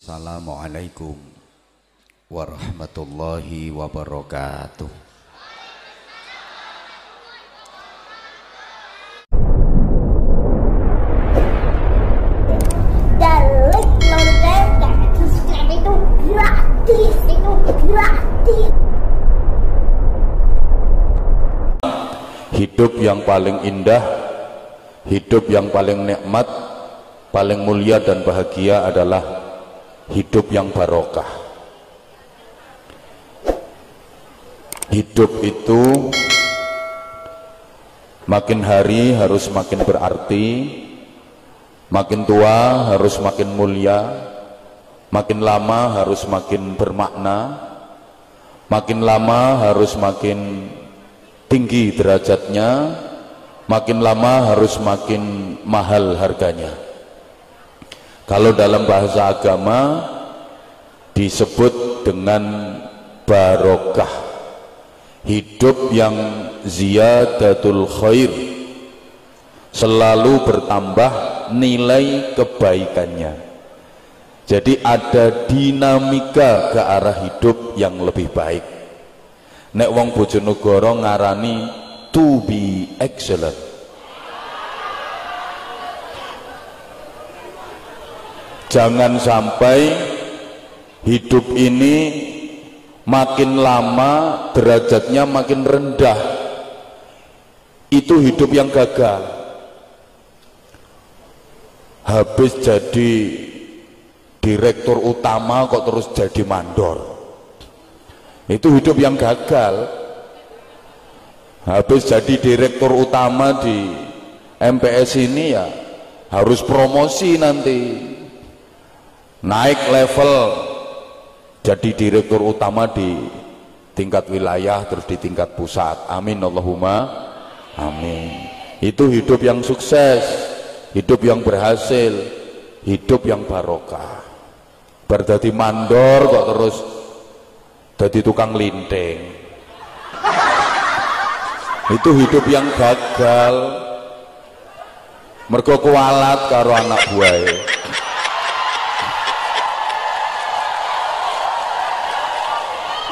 Assalamualaikum warahmatullahi wabarakatuh. Dalik lonceng subscribe itu gratis, Hidup yang paling indah, hidup yang paling nikmat, paling mulia dan bahagia adalah hidup yang barokah. Hidup itu makin hari harus makin berarti, makin tua harus makin mulia, makin lama harus makin bermakna, makin lama harus makin tinggi derajatnya, makin lama harus makin mahal harganya. Kalau dalam bahasa agama disebut dengan barokah, hidup yang ziyadatul khair, selalu bertambah nilai kebaikannya. Jadi ada dinamika ke arah hidup yang lebih baik. Nek wong Bojonegoro ngarani to be excellent. Jangan sampai hidup ini makin lama derajatnya makin rendah. Itu hidup yang gagal. Habis jadi direktur utama kok terus jadi mandor. Itu hidup yang gagal. Habis jadi direktur utama di MPS ini ya harus promosi nanti, naik level jadi direktur utama di tingkat wilayah, terus di tingkat pusat. Amin Allahumma amin. Itu hidup yang sukses, hidup yang berhasil, hidup yang barokah. Berdadi mandor kok terus jadi tukang linting. Itu hidup yang gagal. Mergo kualat karo anak buahe.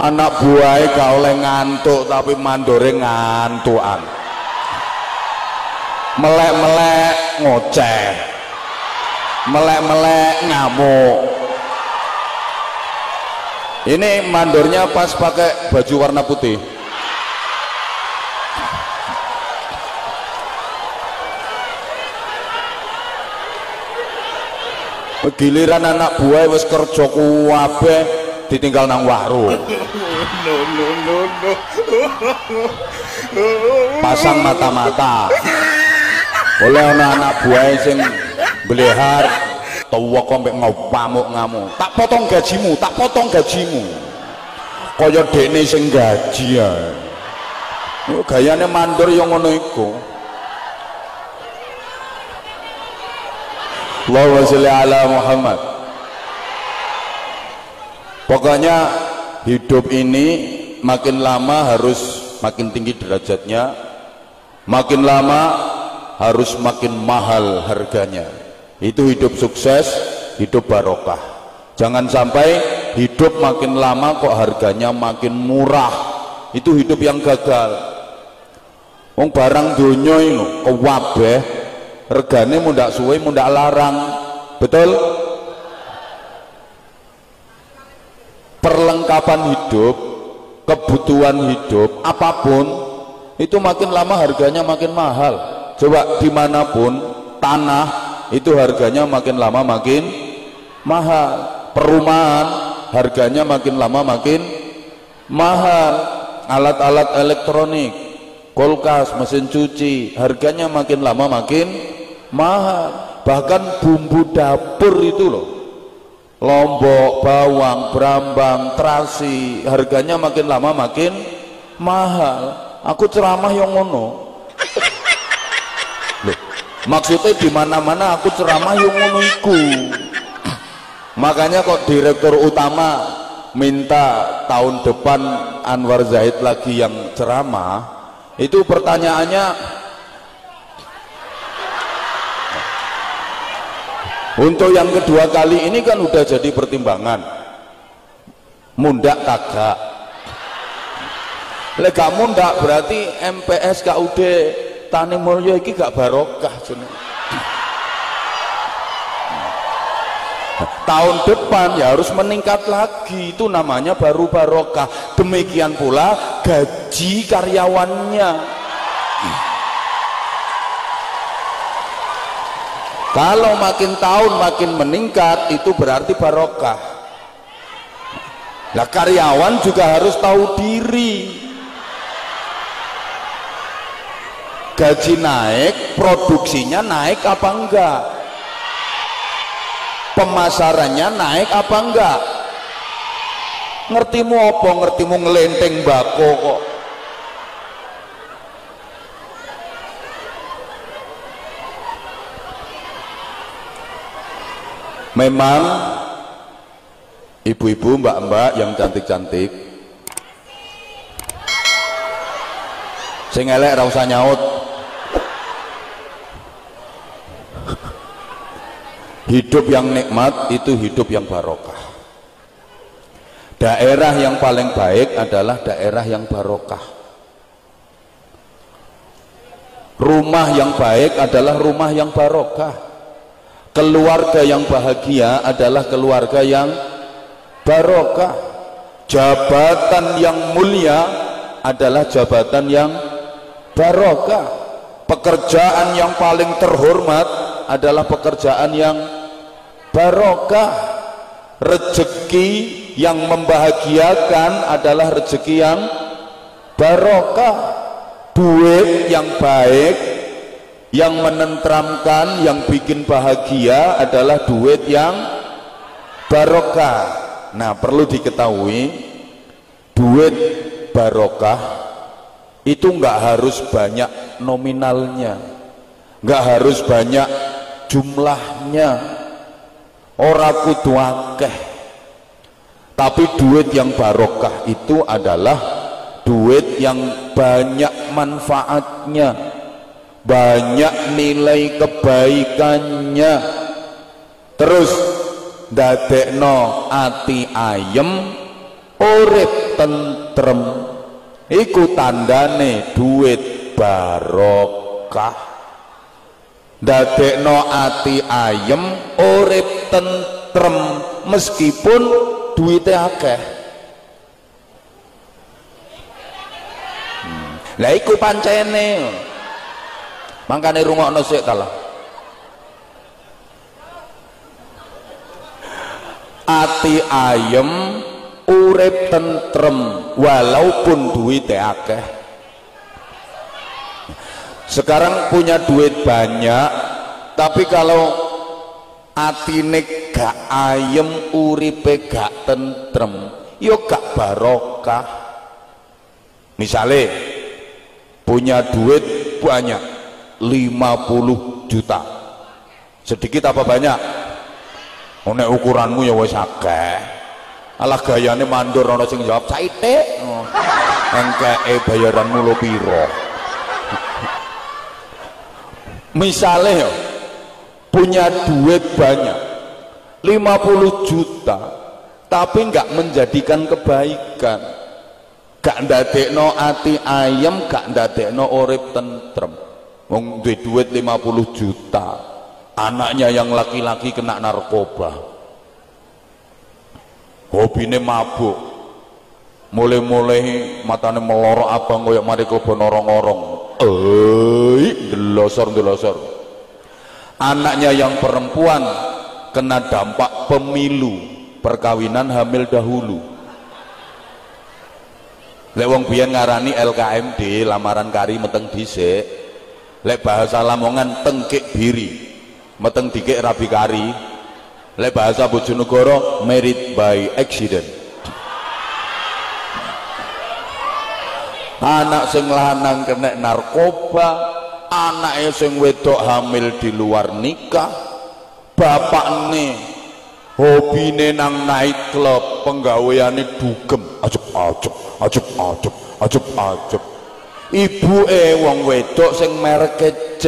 Anak buahe gak oleh ngantuk tapi mandore ngantukan. Melek-melek ngoceh, melek-melek ngamuk. Ini mandornya pas pakai baju warna putih. Giliran anak buah wis kerja kuwabe ditinggal nang warung. Pasang mata-mata. Oleh anak buah sing belehar tuwa kok mek ngopamuk ngamuk. Tak potong gajimu, tak potong gajimu. Kaya dekne sing gaji ya. Gayane mandor yang ngono iku. Allahumma sholli ala Muhammad. Pokoknya hidup ini makin lama harus makin tinggi derajatnya, makin lama harus makin mahal harganya. Itu hidup sukses, hidup barokah. Jangan sampai hidup makin lama kok harganya makin murah. Itu hidup yang gagal. Wong barang donya ini kewabeh, regane mundak suwe mundak larang. Betul? Perlengkapan hidup, kebutuhan hidup, apapun itu makin lama harganya makin mahal. Coba dimanapun tanah itu harganya makin lama makin mahal. Perumahan harganya makin lama makin mahal. Alat-alat elektronik, kulkas, mesin cuci, harganya makin lama makin mahal. Bahkan bumbu dapur itu loh, lombok, bawang, brambang, terasi, harganya makin lama makin mahal. Aku ceramah yang ngono. Loh, maksudnya di mana-mana aku ceramah yang ngono iku. Makanya kok direktur utama minta tahun depan Anwar Zahid lagi yang ceramah, itu pertanyaannya Untuk yang kedua kali ini kan udah jadi pertimbangan. Mundak kagak. Lek gak mundak berarti MPS KUD Tani Mulyo iki gak barokah jenenge. Tahun depan ya harus meningkat lagi, itu namanya baru barokah. Demikian pula gaji karyawannya. Kalau makin tahun makin meningkat itu berarti barokah. Lah karyawan juga harus tahu diri. Gaji naik, produksinya naik apa enggak? Pemasarannya naik apa enggak? Ngertimu apa? Ngertimu ngelenteng bako kok. Memang ibu-ibu, mbak-mbak yang cantik-cantik, sing elek ra usah nyaut. Hidup yang nikmat itu hidup yang barokah. Daerah yang paling baik adalah daerah yang barokah. Rumah yang baik adalah rumah yang barokah. Keluarga yang bahagia adalah keluarga yang barokah. Jabatan yang mulia adalah jabatan yang barokah. Pekerjaan yang paling terhormat adalah pekerjaan yang barokah. Rezeki yang membahagiakan adalah rezeki yang barokah. Duit yang baik, yang menenteramkan, yang bikin bahagia adalah duit yang barokah. Nah, perlu diketahui, duit barokah itu nggak harus banyak nominalnya, nggak harus banyak jumlahnya, ora kudu akeh. Tapi duit yang barokah itu adalah duit yang banyak manfaatnya, banyak nilai kebaikannya, terus dadekno ati ayem, urip tentrem. Iku tandane duit barokah. Dadekno ati ayem, urip tentrem, meskipun duitnya akeh. Lah iku pancene. Mangkane rungokno sik ta lah. Ati ayem, urip tentrem, walaupun duitnya akeh. Sekarang punya duit banyak, tapi kalau atine gak ayem, uripe gak tentrem, yo gak barokah. Misalnya punya duit banyak 50 juta, sedikit apa banyak? Nek ukuranmu ya wis akeh. Alah gayane mandur ana sing jawab saithik. Engkeke bayaranmu lo piro? Misalnya punya duit banyak 50 juta tapi nggak menjadikan kebaikan, gak ndadekno ati ayem, gak ndadekno urip tentrem. Wong duit 50 juta, anaknya yang laki-laki kena narkoba, hobine mabuk, mulai-mulai matane melorok abang koyo mari klobo norong-norong, delosor. Anaknya yang perempuan kena dampak pemilu, perkawinan hamil dahulu. Lek wong biyen ngarani LKMD, lamaran kari meteng dhisik. Lek bahasa Lamongan tengkik biri, meteng dikik rabi kari. Lek bahasa Bojonegoro married by accident. Anak sing lanang kena narkoba, anaknya sing wedok hamil di luar nikah, bapakne hobine nang night club, penggaweane dugem, ajep. Ibuke wong wedok sing mereke C,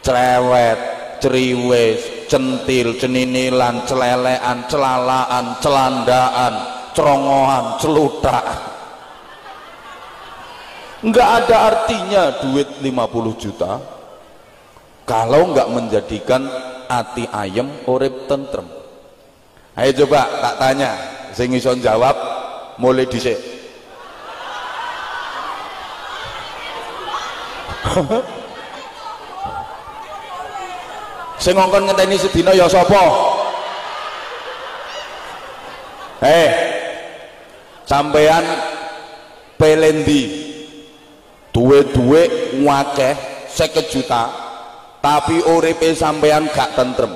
cerewet, ceriwis, centil, ceninilan, celelean, celalaan, celandaan, cerongohan, celutak. Enggak ada artinya duit 50 juta kalau enggak menjadikan ati ayem urip tentrem. Ayo coba tak tanya, sing iso jawab mulai dhisik. Sing ngongkon ngenteni sedina ya sapa? Sampean pelendi duwe ngakeh 50 juta tapi uripe sampean gak tentrem,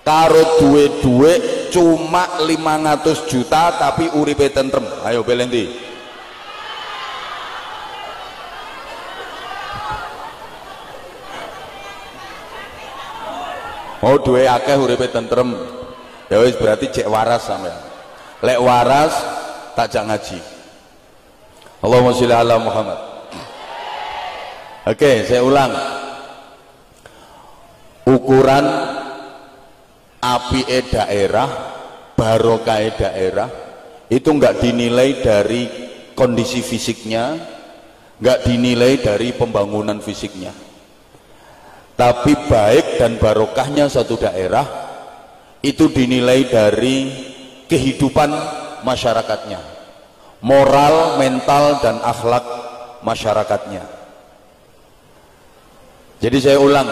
karo duwe cuma 500 juta tapi uripe tentrem. Ayo pelendi. Oh duwe akeh uripe tentrem, ya wis berarti cek waras sampean. Lek waras tak jak ngaji. Allahumma sholli ala Muhammad. Oke, saya ulang. Ukuran apike daerah, barokah daerah itu enggak dinilai dari kondisi fisiknya, enggak dinilai dari pembangunan fisiknya, tapi baik dan barokahnya satu daerah itu dinilai dari kehidupan masyarakatnya, moral, mental, dan akhlak masyarakatnya. Jadi saya ulang,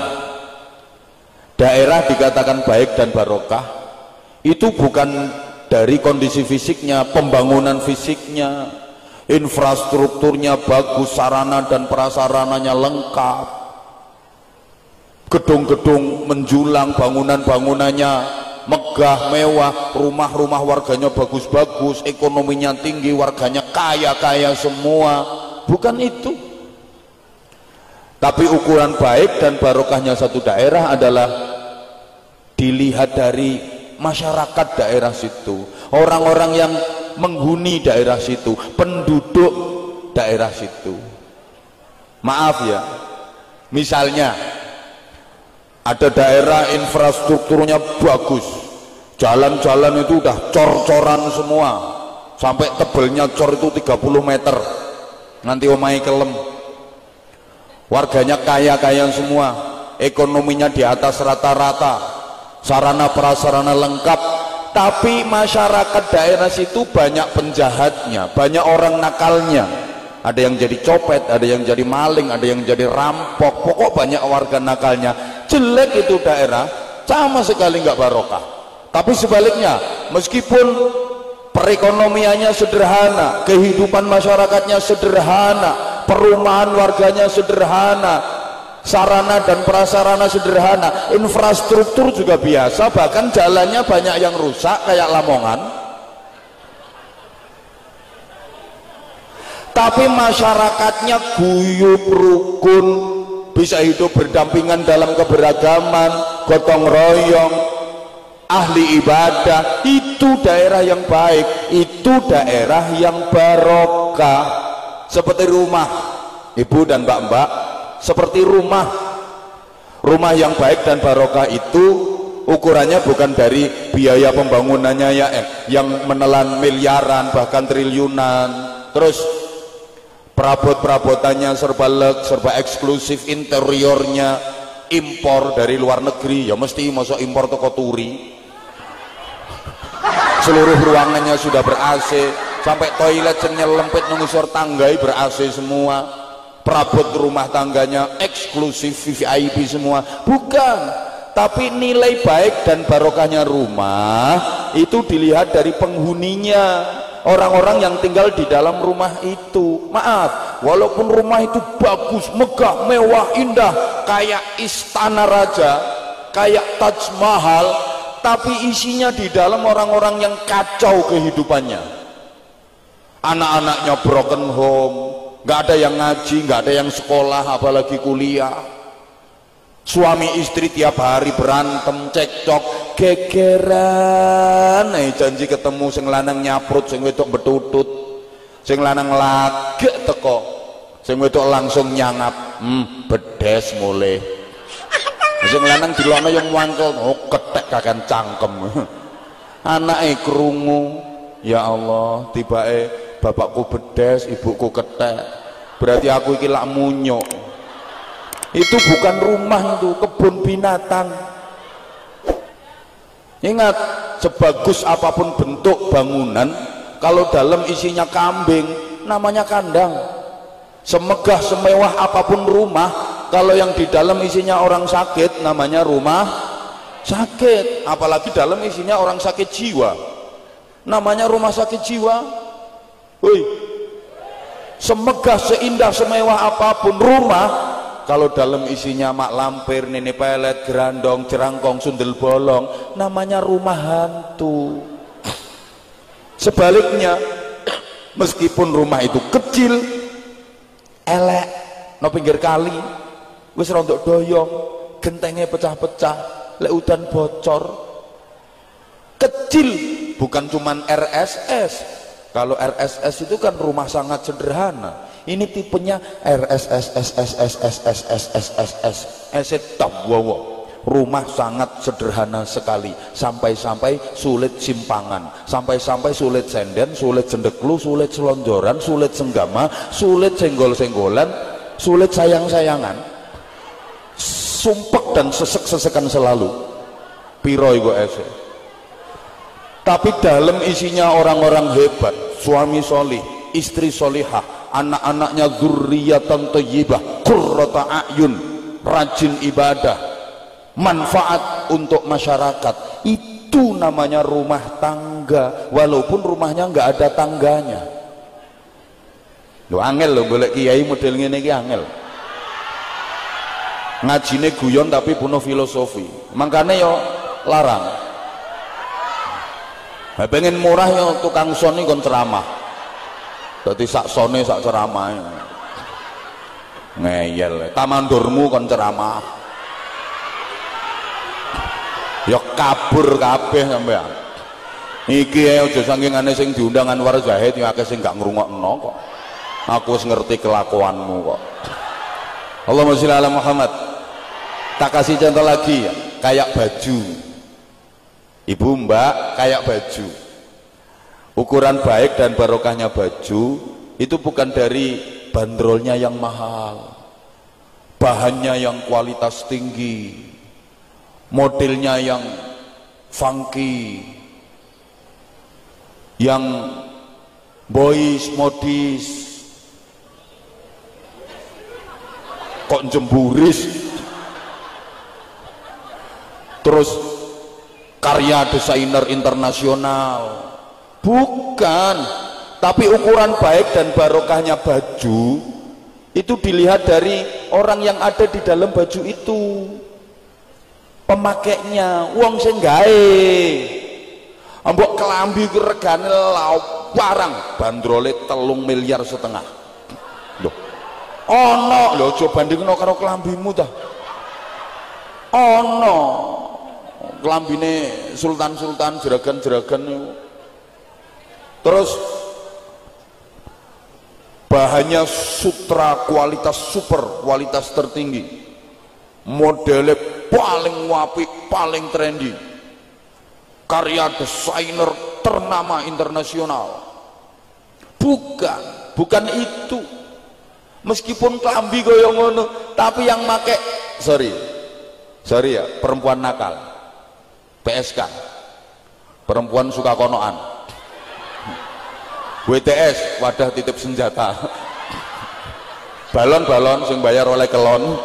daerah dikatakan baik dan barokah itu bukan dari kondisi fisiknya, pembangunan fisiknya, infrastrukturnya bagus, sarana dan prasarananya lengkap, gedung-gedung menjulang, bangunan-bangunannya megah, mewah, rumah-rumah warganya bagus-bagus, ekonominya tinggi, warganya kaya-kaya semua. Bukan itu. Tapi ukuran baik dan barokahnya satu daerah adalah dilihat dari masyarakat daerah situ, orang-orang yang menghuni daerah situ, penduduk daerah situ. Maaf ya, misalnya ada daerah infrastrukturnya bagus, jalan-jalan itu udah cor-coran semua, sampai tebelnya cor itu 30 meter, nanti omai kelem, warganya kaya-kaya semua, ekonominya di atas rata-rata, sarana prasarana lengkap, tapi masyarakat daerah situ banyak penjahatnya, banyak orang nakalnya, ada yang jadi copet, ada yang jadi maling, ada yang jadi rampok, pokok banyak warga nakalnya. Jelek itu daerah, sama sekali nggak barokah. Tapi sebaliknya, meskipun perekonomiannya sederhana, kehidupan masyarakatnya sederhana, perumahan warganya sederhana, sarana dan prasarana sederhana, infrastruktur juga biasa, bahkan jalannya banyak yang rusak kayak Lamongan, tapi masyarakatnya guyup rukun, bisa hidup berdampingan dalam keberagaman, gotong royong, ahli ibadah. Itu daerah yang baik, itu daerah yang barokah. Seperti rumah ibu dan mbak-mbak, seperti rumah yang baik dan barokah itu ukurannya bukan dari biaya pembangunannya yang menelan miliaran bahkan triliunan, terus perabot-perabotannya serba leg, serba eksklusif, interiornya impor dari luar negeri, ya mesti masuk impor toko turi, seluruh ruangannya sudah ber-AC, sampai toilet nyelempit ngisor tanggai ber-AC semua, perabot rumah tangganya eksklusif VIP semua. Bukan, tapi nilai baik dan barokahnya rumah itu dilihat dari penghuninya, orang-orang yang tinggal di dalam rumah itu. Maaf, walaupun rumah itu bagus, megah, mewah, indah, kayak istana raja, kayak Taj Mahal, tapi isinya di dalam orang-orang yang kacau kehidupannya. Anak-anaknya broken home, nggak ada yang ngaji, nggak ada yang sekolah, apalagi kuliah. Suami istri tiap hari berantem, cekcok, gegeran. Janji ketemu sing lanang nyaprut, sing wedok betutut, sing lanang lagek teko, sing wedok langsung nyangap, bedes mulai. sing lanang dilokno yang mangkel, oh ketek kakan cangkem. Anake krungu, ya Allah, tibake bapakku bedes, ibuku ketek. Berarti aku iki lak munyuk. Itu bukan rumah, itu kebun binatang. Ingat, sebagus apapun bentuk bangunan, kalau dalam isinya kambing, namanya kandang. Semegah semewah apapun rumah, kalau yang di dalam isinya orang sakit, namanya rumah sakit. Apalagi dalam isinya orang sakit jiwa, namanya rumah sakit jiwa. Woi, semegah seindah semewah apapun rumah, kalau dalam isinya mak lampir, nenek pelet, gerandong, jerangkong, sundel bolong, namanya rumah hantu. Sebaliknya, meskipun rumah itu kecil, elek, no pinggir kali, wis rontok doyong, gentengnya pecah-pecah, lek udan bocor, kecil, bukan cuman RSS. Kalau RSS itu kan rumah sangat sederhana. Ini tipenya RSSSSSSSSSSS rumah sangat sederhana sekali, sampai-sampai sulit simpangan, sampai-sampai sulit senden, sulit sendeklu, sulit selonjoran, sulit senggama, sulit senggol-senggolan, sulit sayang-sayangan, sumpek dan sesek-sesekan selalu. Piro iku ese. Tapi dalam isinya orang-orang hebat, suami solih, istri solihah, anak-anaknya dzurriyyatan thayyibah, qurrata a'yun, rajin ibadah, manfaat untuk masyarakat. Itu namanya rumah tangga, walaupun rumahnya nggak ada tangganya. Lo angel lo golek kiai model ngene iki angel. Ngajine guyon tapi penuh filosofi. Makanya yo larang. Pengen murah yo tukang son kon ceramah. Dadi sak sone sak ceramah. Ngeyel, tamandurmu kon ceramah. Ya kabur kabeh sampean. Iki ae aja sangingane sing diundang Anwar Zahid ya akeh sing gak ngrungokno kok. Aku wis ngerti kelakuanmu kok. Allahumma sholli ala Muhammad. Tak kasih contoh lagi ya, kayak baju. Ibu mbak kayak baju. Ukuran baik dan barokahnya baju itu bukan dari bandrolnya yang mahal, bahannya yang kualitas tinggi, modelnya yang funky, yang boys modis, kok jemburis, terus karya desainer internasional. Bukan, tapi ukuran baik dan barokahnya baju itu dilihat dari orang yang ada di dalam baju itu, pemakainya, wong sing gawe. Ambok kelambi ku regane lawarang, bandrole 3,5 miliar. Loh. Ono, lho aja bandingno karo kelambimu ta. Ono. Kelambine sultan-sultan, jeragan-jeragan niku. Terus bahannya sutra kualitas super, kualitas tertinggi, modelnya paling wapi, paling trendy, karya desainer ternama internasional. Bukan itu. Meskipun kelambi kaya ngono, tapi yang make sorry ya, perempuan nakal, PSK, perempuan suka konoan, WTS, wadah titip senjata, balon-balon sing bayar oleh kelon.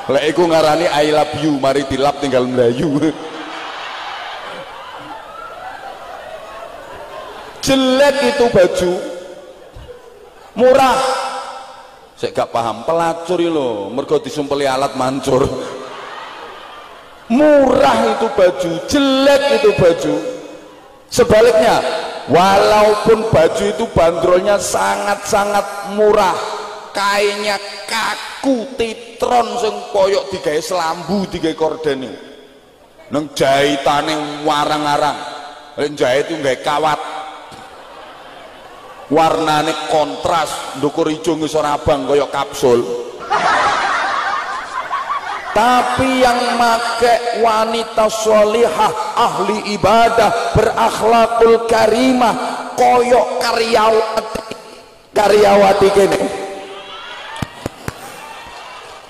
Lek iku ngarani I love you, mari dilap tinggal melayu. Jelek itu baju, murah. Saya gak paham, pelacur lho, mergo disumpeli alat mancur. Murah itu baju, jelek itu baju. Sebaliknya, walaupun baju itu bandrolnya sangat-sangat murah, kainnya kaku, titron sing koyok digawe selambu, digawe kordene, nang jahitane warang-arang, jahit itu gawe kawat, warnane kontras, ndukur ijo ngisor abang koyok kapsul. Tapi yang make wanita sholihah, ahli ibadah, berakhlakul karimah, koyok karyawati kene.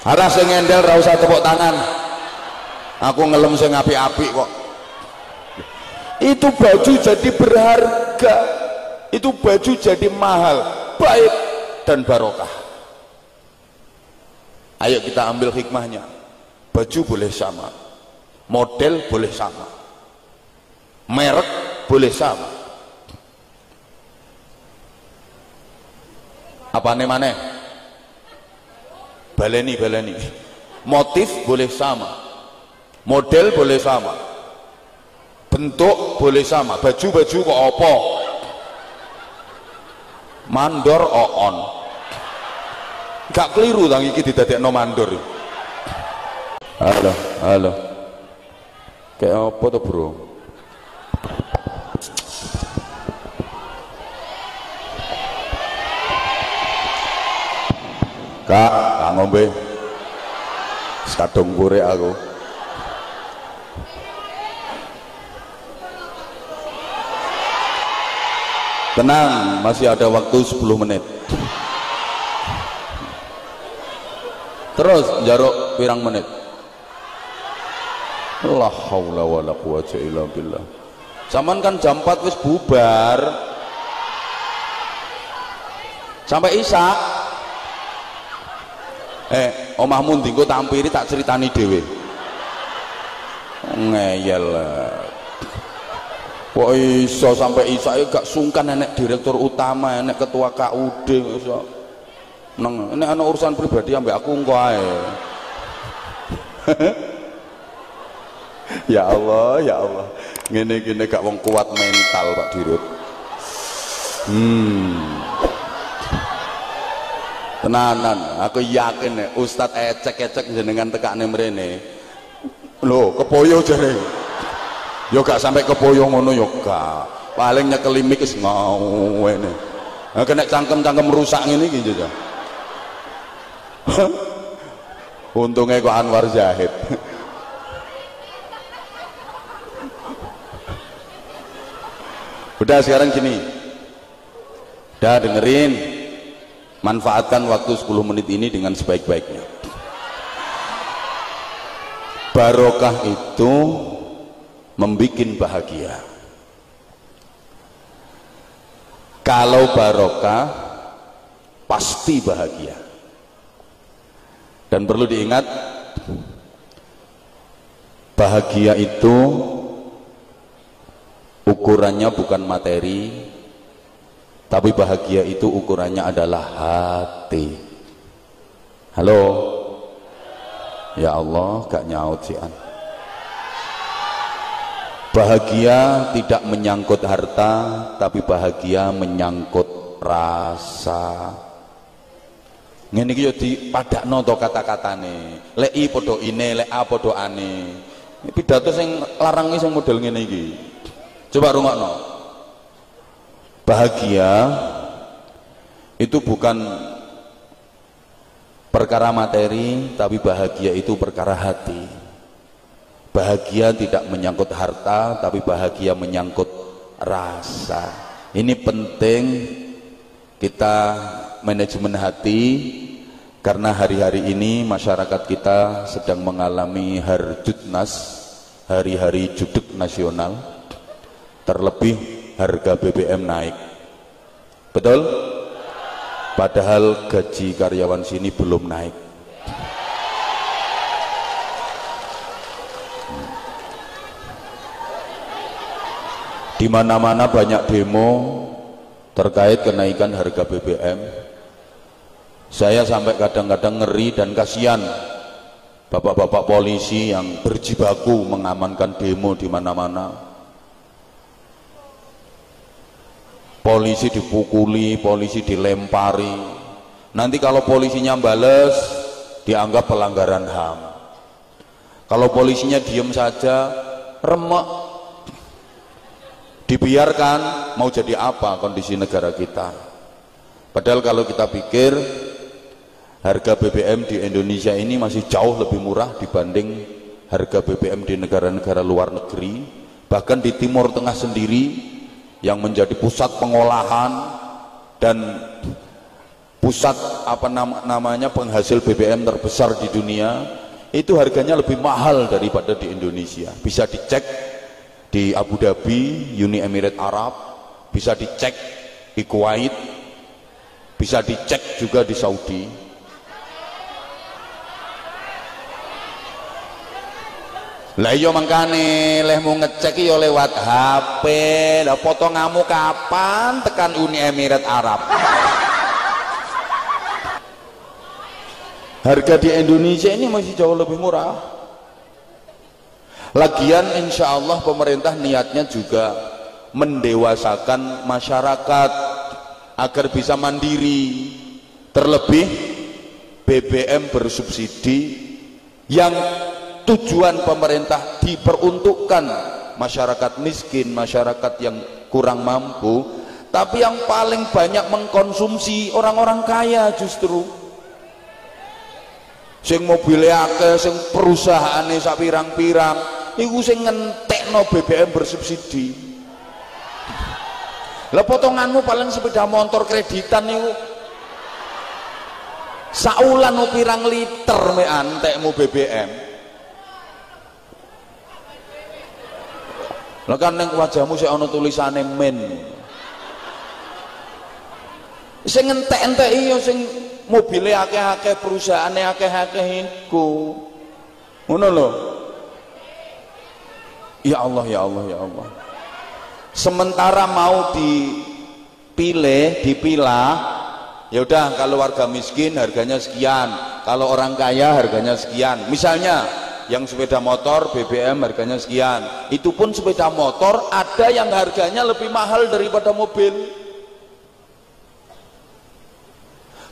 Harah sing ngendel ra usah tepuk tangan. Aku ngelem sing apik-apik kok. Itu baju jadi berharga. Itu baju jadi mahal, baik dan barokah. Ayo kita ambil hikmahnya. Baju boleh sama, model boleh sama, merek boleh sama. Apa nih mana? Baleni. Motif boleh sama, model boleh sama, bentuk boleh sama. Baju kok opo? Mandor oon. Gak keliru tang iki didadekno mandor. Halo. Kayak apa tuh bro? Kak ngombe. Sekadung gore aku. Tenang, masih ada waktu 10 menit. Terus jaruk pirang menit. La haula wala quwwata illa billah. Zaman kan jam 4 wis bubar. Sampai Isya. Omahmu ndi engko tampiri tak ceritani dhewe. Ngeyel. Kok iso sampai Isya gak sungkan enek direktur utama, enek ketua KUD iso. Nang enek ana urusan pribadi ambek aku engko ae. Ya Allah, ngene gak wong kuat mental Pak Dirut. Tenanan, aku yakin Ustadz ecek jenengan tekane mrene. Lho, kepoyo jare. Yo gak sampai kepoyo ngono yo gak. Paling nyekeli mik wis ngene. Nah, kena cangkem-cangkem rusak ngene iki jajah. Untungnya kok Anwar Zahid. Udah sekarang gini, udah dengerin, manfaatkan waktu 10 menit ini dengan sebaik-baiknya. Barokah itu membuat bahagia. Kalau barokah pasti bahagia. Dan perlu diingat, bahagia itu ukurannya bukan materi, tapi bahagia itu ukurannya adalah hati. Halo, ya Allah, gak nyaut sih an. Bahagia tidak menyangkut harta, tapi bahagia menyangkut rasa. Ngene iki yo dipadakno to kata-katane. Lek I padha ine, lek A padha ane. Pidato sing larang iki sing model ngene iki. Coba rungokno. Bahagia itu bukan perkara materi, tapi bahagia itu perkara hati. Bahagia tidak menyangkut harta, tapi bahagia menyangkut rasa. Ini penting kita manajemen hati, karena hari-hari ini masyarakat kita sedang mengalami harjutnas, hari-hari judek nasional. Terlebih harga BBM naik, betul? Padahal gaji karyawan sini belum naik. Di mana-mana banyak demo terkait kenaikan harga BBM. Saya sampai kadang-kadang ngeri dan kasihan bapak-bapak polisi yang berjibaku mengamankan demo di mana-mana. Polisi dipukuli, polisi dilempari. Nanti kalau polisinya bales, dianggap pelanggaran HAM. Kalau polisinya diem saja, remek, dibiarkan, mau jadi apa kondisi negara kita? Padahal kalau kita pikir, harga BBM di Indonesia ini masih jauh lebih murah dibanding harga BBM di negara-negara luar negeri. Bahkan di Timur Tengah sendiri yang menjadi pusat pengolahan dan pusat namanya penghasil BBM terbesar di dunia, itu harganya lebih mahal daripada di Indonesia. Bisa dicek di Abu Dhabi, Uni Emirat Arab, bisa dicek di Kuwait, bisa dicek juga di Saudi. Lah iya mangkane leh mau ngecek yo lewat HP. Lah potonganmu kapan tekan Uni Emirat Arab? Harga di Indonesia ini masih jauh lebih murah. Lagian insya Allah pemerintah niatnya juga mendewasakan masyarakat agar bisa mandiri. Terlebih BBM bersubsidi yang tujuan pemerintah diperuntukkan masyarakat miskin, masyarakat yang kurang mampu, tapi yang paling banyak mengkonsumsi orang-orang kaya justru. Sing mobilnya akeh, sing perusahaane sak pirang-pirang, iku sing ngentekno BBM bersubsidi. Lah potonganmu paling sepeda motor kreditan niku saulan pirang liter mek antekmu BBM. Lah kan ning wajahmu sik ana tulisane men. Sing entek-enteki ya sing mobile akeh-akeh, perusahaane akeh-akeh iku. Ngono lho. Ya Allah, ya Allah, ya Allah. Sementara mau dipilah, ya udah kalau warga miskin harganya sekian, kalau orang kaya harganya sekian. Misalnya yang sepeda motor BBM harganya sekian, itu pun sepeda motor ada yang harganya lebih mahal daripada mobil.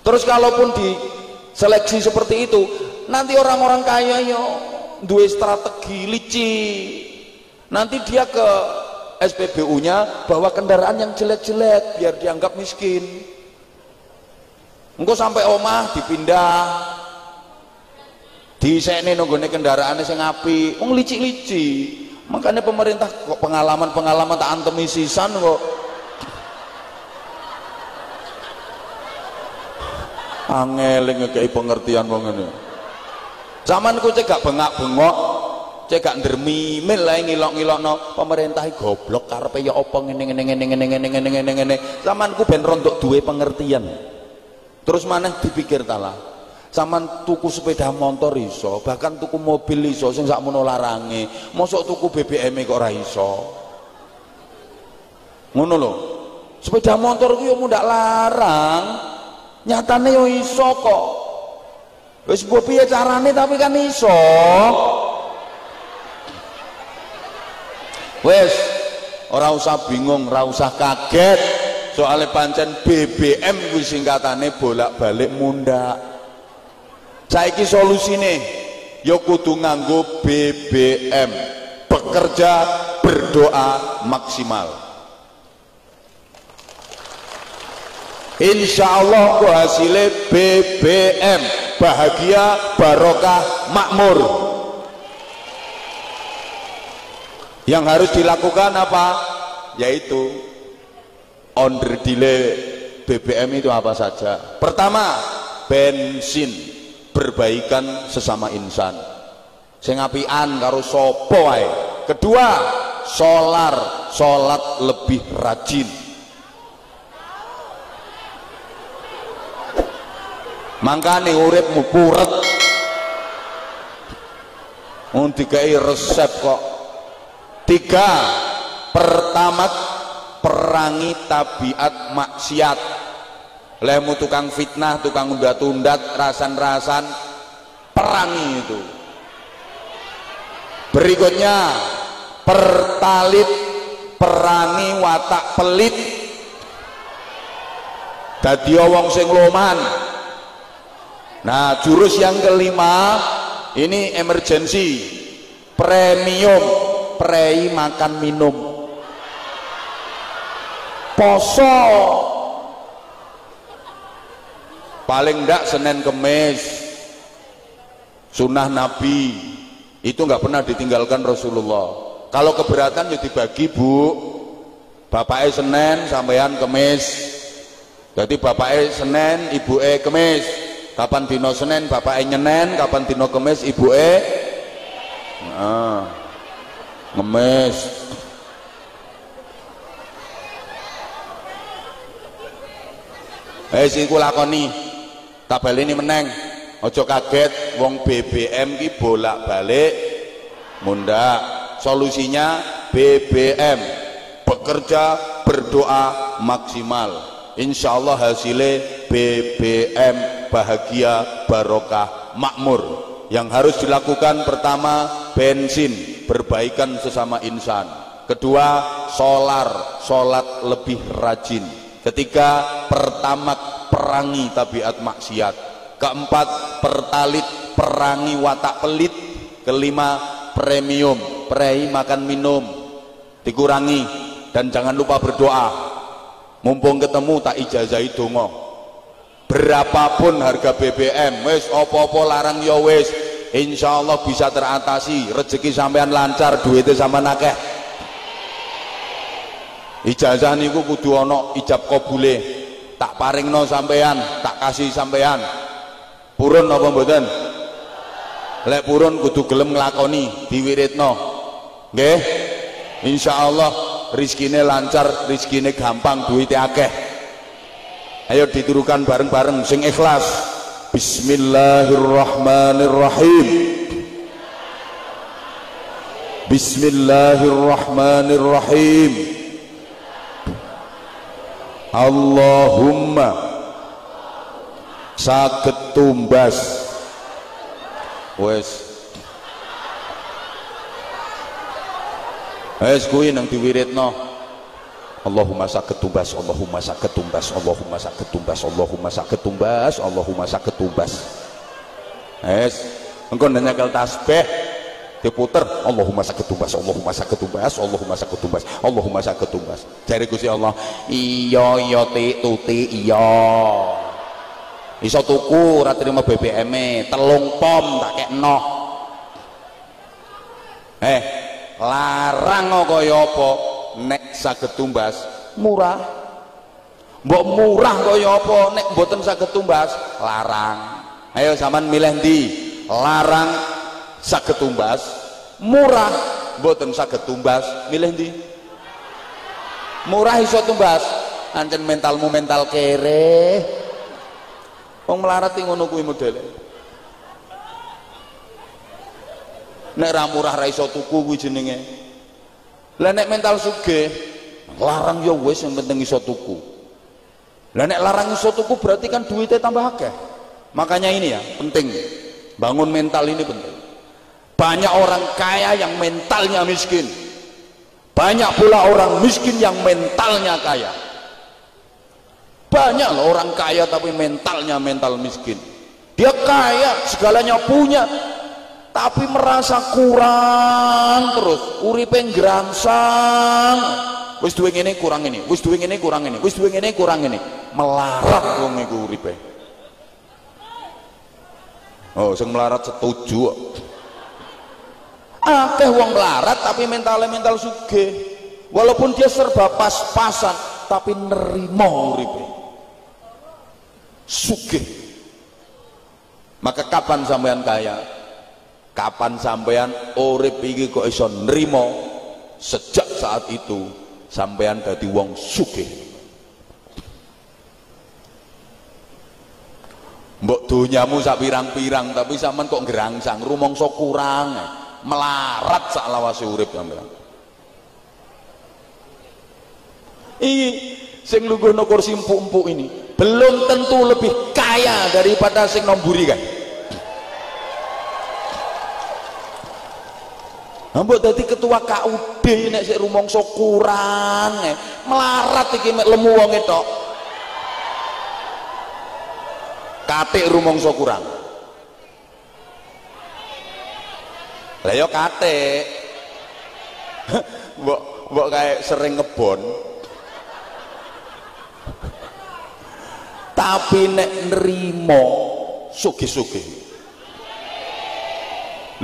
Terus kalaupun diseleksi seperti itu, nanti orang-orang kaya yo duwe strategi licik, nanti dia ke SPBU-nya bawa kendaraan yang jelek-jelek biar dianggap miskin. Engko sampai omah dipindah, disekne nonggone kendaraannya sing apik, wong licik-licik. Makanya pemerintah kok pengalaman tak antemi sisan kok. Angel ngekei pengertian wong ngene. Zamanku cek gak bengak-bengok, cek gak ndermimil lae ngilok-ngilokno pemerintah goblok karepe ya apa ngene. Zamanku ben rontok duwe pengertian. Terus maneh dipikir talah. Saman tuku sepeda motor iso, bahkan tuku mobil iso sing sakmono larange. Mosok tuku BBM kok ora iso. Ngono lho. Sepeda motor ku yo mundak larang. Nyatane yo iso kok. Wis mbok piye carane tapi kan iso. Wes ora usah bingung, ora usah kaget. Soale pancen BBM kuwi singkatane bolak-balik mundak. Saiki solusine ya kudu nganggo BBM. Bekerja, berdoa maksimal. Insya Allah ku hasilnya BBM, bahagia, barokah, makmur. Yang harus dilakukan apa? Yaitu onder delay BBM itu apa saja. Pertama, bensin, berbaikan sesama insan. Sing apian karo sapa wae. Kedua, solar, salat lebih rajin. Mangkane uripmu puret. Mun dikai resep kok. Tiga, pertama perangi tabiat maksiat. Lemu tukang fitnah, tukang undat-undat, rasan-rasan, perangi itu. Berikutnya pertalit, perangi watak pelit. Dadi wong sing loman. Nah, jurus yang kelima ini emergency, premium, prei makan minum. paling ndak Senin Kemis, sunnah Nabi itu nggak pernah ditinggalkan Rasulullah. Kalau keberatan ya dibagi bu, bapaknya Senin sampean Kemis, jadi bapaknya Senin ibuke Kemis, kapan dino Senin bapaknya nyenen, kapan dino Kemis ibuke Ngemis. Iku lakoni tabel ini meneng, ojo kaget wong BBM ki bolak balik munda. Solusinya BBM, bekerja berdoa maksimal, insya Allah hasilnya BBM, bahagia barokah makmur. Yang harus dilakukan pertama bensin, perbaikan sesama insan. Kedua solar, sholat lebih rajin. Ketiga pertamak, perangi tabiat maksiat. Keempat pertalit, perangi watak pelit. Kelima premium, prei makan minum dikurangi, dan jangan lupa berdoa. Mumpung ketemu tak ijazahi donga. Berapapun harga BBM, wis opo-opo larang ya wis, insya Allah bisa teratasi. Rezeki sampean lancar, duitnya sampean akeh. Ijazah niku kudu ana ijab kabule, tak paringno sampean, tak kasih sampean. Purun apa mboten? Lek purun kudu gelem nglakoni, diwiritno. Nggih. Insyaallah rezekine lancar, rezekine gampang, duite akeh. Ayo diturukan bareng-bareng sing ikhlas. Bismillahirrahmanirrahim. Bismillahirrahmanirrahim. Allahumma saged tumbas. Wes kuwi nang diwiritno. Allahumma saged tumbas, Allahumma saged tumbas, Allahumma saged tumbas, Allahumma saged tumbas, Allahumma saged tumbas. Engko nyekel tasbih diputer, Allahumma saged tumbas, Allahumma saged tumbas, Allahumma saged tumbas, Allahumma saged tumbas. Jare Gusti Allah, iya iya tuti iya. Iso tuku ora trimo BBM-e, 3 pom tak kekno. Larang kaya apa nek saged tumbas murah. Mbok murah kaya apa nek mboten saged tumbas larang. Ayo sampean milih ndi? Larang saged tumbas, murah mboten saged tumbas, milih ndi? Murah iso tumbas, ancen mentalmu mental kere. Wong melarat ngono kuwi modele. Nek ra murah ra iso tuku kuwi jenenge. Lah nek mental sugih, larang ya wis yang penting iso tuku. Lah nek larang iso tuku berarti kan duitnya tambah akeh. Makanya ini ya penting, bangun mental ini penting. Banyak orang kaya yang mentalnya miskin, banyak pula orang miskin yang mentalnya kaya. Banyak loh orang kaya tapi mentalnya mental miskin. Dia kaya, segalanya punya, tapi merasa kurang terus. Uripe ngrangsang. Wis duwe ngene kurang ini, wis duwe ngene kurang ini, wis duwe ngene kurang ini. Melarat wong iku uripe. Oh, sing melarat setuju. Akeh wong melarat tapi mentalnya mental sugih. Walaupun dia serba pas-pasan tapi nerimo uripe. Sugih. Maka kapan sampean kaya? Kapan sampean urip iki kok iso nrimo? Sejak saat itu sampean dadi wong sugih. Mbok donyamu sak pirang-pirang tapi sampean kok ngerangsang, rumangsa kurang, melarat sak lawase urip sampean. Iki sing lungguhno kursi empuk-empuk ini belum tentu lebih kaya daripada sing nomburi kan. Mbok dadi ketua KUD nek sik rumangsa kurang, melarat iki mek lemu wong tok. Katik rumangsa kurang. Lah ya katik. Mbok kae sering ngebon. tapi nek nerimo sugih-sugih.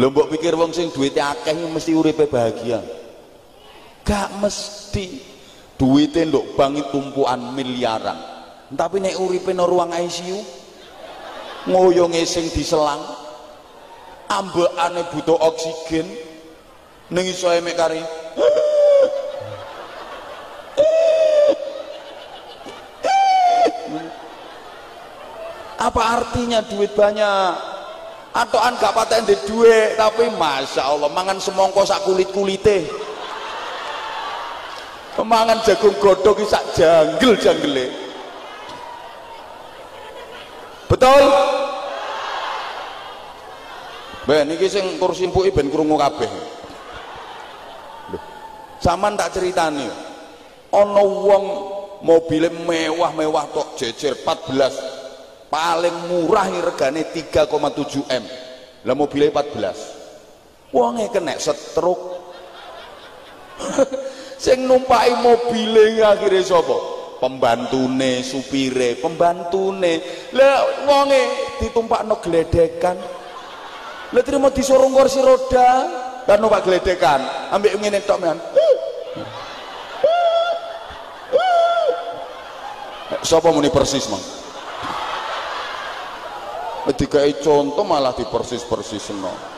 Lho mbok pikir wong sing duwite akeh mesti uripe bahagia? Gak mesti. Duwite nduk bank tumpuan miliaran, tapi nek uripe nang ruang ICU ngoyonge sing diselang, ambekane butuh oksigen ning iso emek kari apa artinya duit banyak? Atokan gak paten di duit, tapi masya Allah mangan semongko sak kulit-kulite, mangan jagung godhog sak janggel-janggele. Betul? Ben iki sing kursi empuki ben krungu kabeh. Lho, sampean tak critani. Ana wong mobile mewah-mewah tok jejer 14. Paling murah regane 3,7 M. Lah mobilnya 14. Wonge kena stroke. Sing numpaki mobile akhire sapa? Pembantune, supire, pembantune. Lah wonge ditumpakno gledekan. Lah trimo disorong kursi roda, kan numpak gledekan, ambek ngene tok men. Sapa muni persis, Mang? Dikai contoh malah dipersis-persisno.